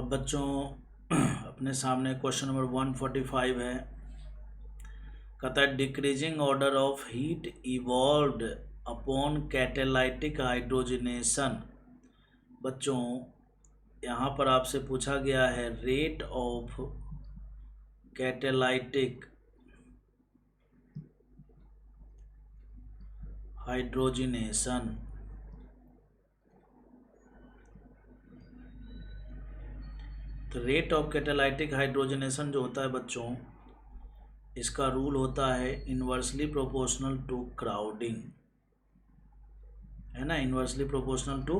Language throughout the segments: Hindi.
अब बच्चों अपने सामने क्वेश्चन नंबर 145 है। कहता है decreasing order of heat evolved upon catalytic hydrogenation. बच्चों यहाँ पर आपसे पूछा गया है रेट ऑफ कैटालाइटिक हाइड्रोजनेशन। तो रेट ऑफ कैटालाइटिक हाइड्रोजनेशन जो होता है बच्चों, इसका रूल होता है इन्वर्सली प्रोपोर्शनल टू क्राउडिंग, है ना, इन्वर्सली प्रोपोर्शनल टू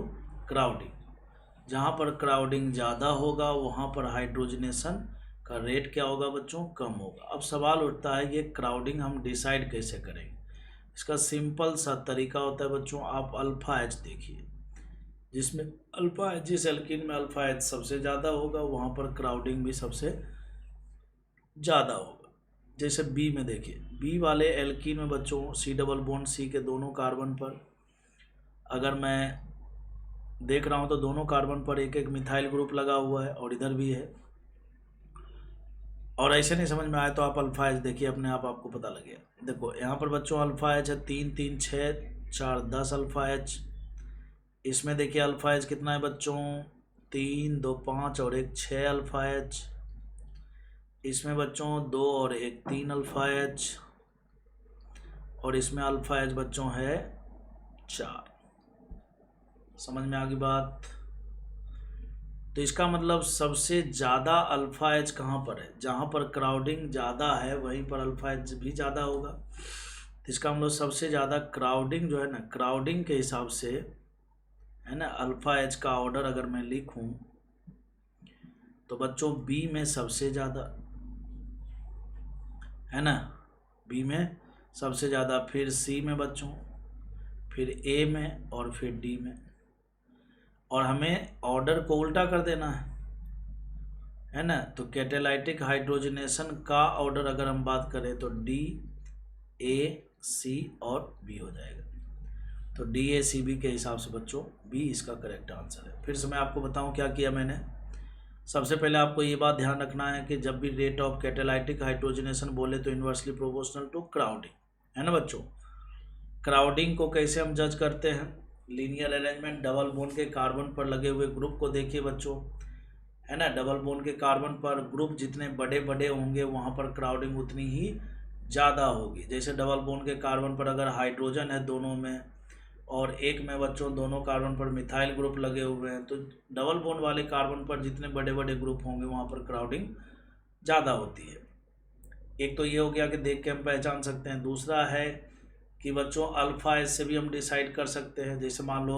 क्राउडिंग। जहाँ पर क्राउडिंग ज़्यादा होगा वहाँ पर हाइड्रोजनेशन का रेट क्या होगा बच्चों, कम होगा। अब सवाल उठता है ये क्राउडिंग हम डिसाइड कैसे करेंगे। इसका सिंपल सा तरीका होता है बच्चों, आप अल्फ़ा एच देखिए, जिसमें अल्फ़ा एच, जिस एल्कीन में अल्फ़ा एच सबसे ज़्यादा होगा वहाँ पर क्राउडिंग भी सबसे ज़्यादा होगा। जैसे बी में देखिए, बी वाले एल्कीन में बच्चों सी डबल बॉन्ड सी के दोनों कार्बन पर अगर मैं देख रहा हूँ तो दोनों कार्बन पर एक एक मिथाइल ग्रुप लगा हुआ है और इधर भी है। और ऐसे नहीं समझ में आए तो आप अल्फ़ा एच देखिए, अपने आप आपको पता लगेगा। देखो यहाँ पर बच्चों अल्फ़ा एच है 3 3 6 4 10 अल्फ़ा एच। इसमें देखिए अल्फ़ा एच कितना है बच्चों, 3 2 5 और 1 6 अल्फ़ा एच। इसमें बच्चों 2 और 1 3 अल्फ़ा एच। और इसमें अल्फ़ा एच बच्चों है 4। समझ में आ गई बात। तो इसका मतलब सबसे ज़्यादा अल्फ़ा एच कहाँ पर है, जहाँ पर क्राउडिंग ज़्यादा है वहीं पर अल्फ़ा एच भी ज़्यादा होगा। तो इसका मतलब सबसे ज़्यादा क्राउडिंग जो है ना, क्राउडिंग के हिसाब से है ना, अल्फ़ा एच का ऑर्डर अगर मैं लिखूं तो बच्चों बी में सबसे ज़्यादा है ना, बी में सबसे ज़्यादा, फिर सी में बच्चों, फिर ए में और फिर डी में। और हमें ऑर्डर को उल्टा कर देना है ना। तो कैटालाइटिक हाइड्रोजनेशन का ऑर्डर अगर हम बात करें तो डी ए सी और बी हो जाएगा। तो डी ए सी बी के हिसाब से बच्चों बी इसका करेक्ट आंसर है। फिर से मैं आपको बताऊं क्या किया मैंने। सबसे पहले आपको ये बात ध्यान रखना है कि जब भी रेट ऑफ कैटालाइटिक हाइड्रोजनेशन बोले तो इन्वर्सली प्रोपोर्शनल टू क्राउडिंग, है ना बच्चों। क्राउडिंग को कैसे हम जज करते हैं, लीनियर अरेंजमेंट, डबल बोन के कार्बन पर लगे हुए ग्रुप को देखिए बच्चों, है ना। डबल बोन के कार्बन पर ग्रुप जितने बड़े बड़े होंगे वहाँ पर क्राउडिंग उतनी ही ज़्यादा होगी। जैसे डबल बोन के कार्बन पर अगर हाइड्रोजन है दोनों में और एक में बच्चों दोनों कार्बन पर मिथाइल ग्रुप लगे हुए हैं, तो डबल बोन वाले कार्बन पर जितने बड़े बड़े ग्रुप होंगे वहाँ पर क्राउडिंग ज़्यादा होती है। एक तो ये हो गया कि देख के हम पहचान सकते हैं। दूसरा है कि बच्चों अल्फ़ा एच से भी हम डिसाइड कर सकते हैं। जैसे मान लो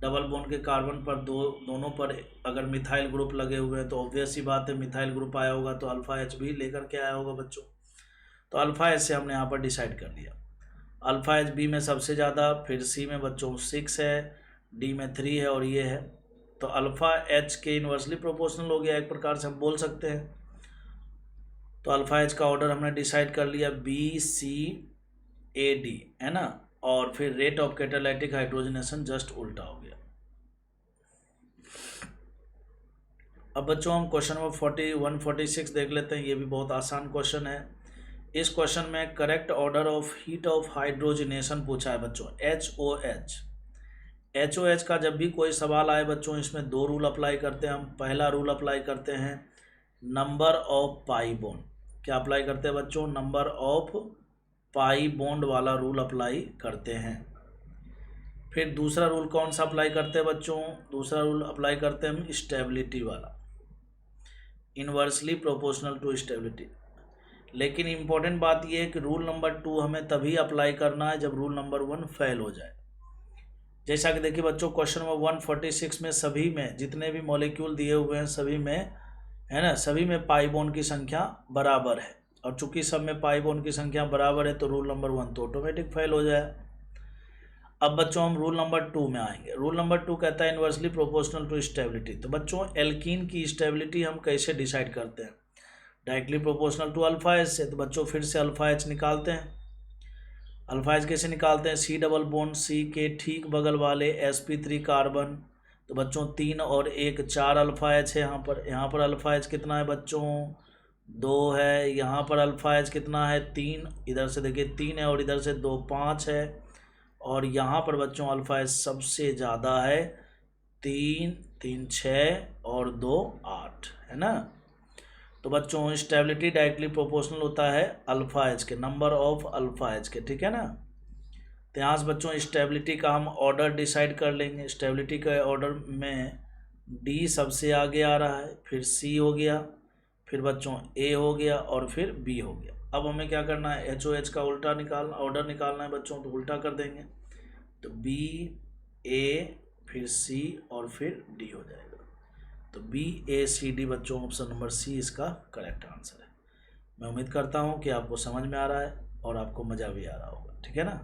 डबल बॉन्ड के कार्बन पर दोनों पर अगर मिथाइल ग्रुप लगे हुए हैं तो ऑब्वियस सी बात है मिथाइल ग्रुप आया होगा, तो अल्फ़ा एच भी लेकर के आया होगा बच्चों। तो अल्फ़ा एच से हमने यहाँ पर डिसाइड कर लिया। अल्फ़ा एच बी में सबसे ज़्यादा, फिर सी में बच्चों 6 है, डी में 3 है और ये है। तो अल्फ़ा एच के इन्वर्सली प्रोपोर्शनल हो गया, एक प्रकार से हम बोल सकते हैं। तो अल्फ़ा एच का ऑर्डर हमने डिसाइड कर लिया बी सी ए डी, है ना। और फिर rate of catalytic hydrogenation just उल्टा हो गया। अब बच्चों हम क्वेश्चन नंबर 146 देख लेते हैं। ये भी बहुत आसान क्वेश्चन है। इस क्वेश्चन में correct order of heat of hydrogenation पूछा है बच्चों, HOH। HOH का जब भी कोई सवाल आए बच्चों, इसमें 2 रूल अप्लाई करते हैं हम। पहला रूल अप्लाई करते हैं नंबर ऑफ पाई बॉन्ड। क्या अप्लाई करते हैं बच्चों, नंबर ऑफ पाई बॉन्ड वाला रूल अप्लाई करते हैं। फिर दूसरा रूल कौन सा अप्लाई करते हैं बच्चों, दूसरा रूल अप्लाई करते हैं हम स्टेबिलिटी वाला, इन्वर्सली प्रोपोर्शनल टू स्टेबिलिटी। लेकिन इम्पॉर्टेंट बात यह है कि रूल नंबर 2 हमें तभी अप्लाई करना है जब रूल नंबर 1 फेल हो जाए। जैसा कि देखिए बच्चों क्वेश्चन नंबर 146 में सभी में जितने भी मॉलिक्यूल दिए हुए हैं सभी में, है ना, सभी में पाई बॉन्ड की संख्या बराबर है। और चूंकि सब में पाई बॉन्ड की संख्या बराबर है तो रूल नंबर 1 तो ऑटोमेटिक फेल हो जाए। अब बच्चों हम रूल नंबर 2 में आएंगे। रूल नंबर 2 कहता है इन्वर्सली प्रोपोर्शनल टू स्टेबिलिटी। तो बच्चों एल्कीन की स्टेबिलिटी हम कैसे डिसाइड करते हैं, directly proportional to alpha H से। तो बच्चों फिर से अल्फ़ा एच निकालते हैं। अल्फ़ा एच कैसे निकालते हैं, सी डबल बॉन्ड सी के ठीक बगल वाले sp3 कार्बन तो बच्चों 3 और 1 4 अल्फ़ा एच है यहाँ पर अल्फ़ा एच कितना है बच्चों 2 है, यहाँ पर अल्फ़ा एच कितना है 3, इधर से देखिए 3 है और इधर से 2 5 है, और यहाँ पर बच्चों अल्फ़ा एच सबसे ज़्यादा है 3 3 6 और 2 8 है ना। तो बच्चों स्टेबिलिटी डायरेक्टली प्रोपोर्शनल होता है अल्फ़ा एच के, नंबर ऑफ अल्फ़ा एच के, ठीक है ना। तो यहाँ से बच्चों स्टेबिलिटी का हम ऑर्डर डिसाइड कर लेंगे। स्टेबिलिटी के ऑर्डर में डी सबसे आगे आ रहा है, फिर सी हो गया, फिर बच्चों ए हो गया और फिर बी हो गया। अब हमें क्या करना है, एच ओ एच का उल्टा निकालना, ऑर्डर निकालना है बच्चों, तो उल्टा कर देंगे तो बी ए फिर सी और फिर डी हो जाएगा। तो बी ए सी डी बच्चों ऑप्शन नंबर सी इसका करेक्ट आंसर है। मैं उम्मीद करता हूँ कि आपको समझ में आ रहा है और आपको मज़ा भी आ रहा होगा, ठीक है ना।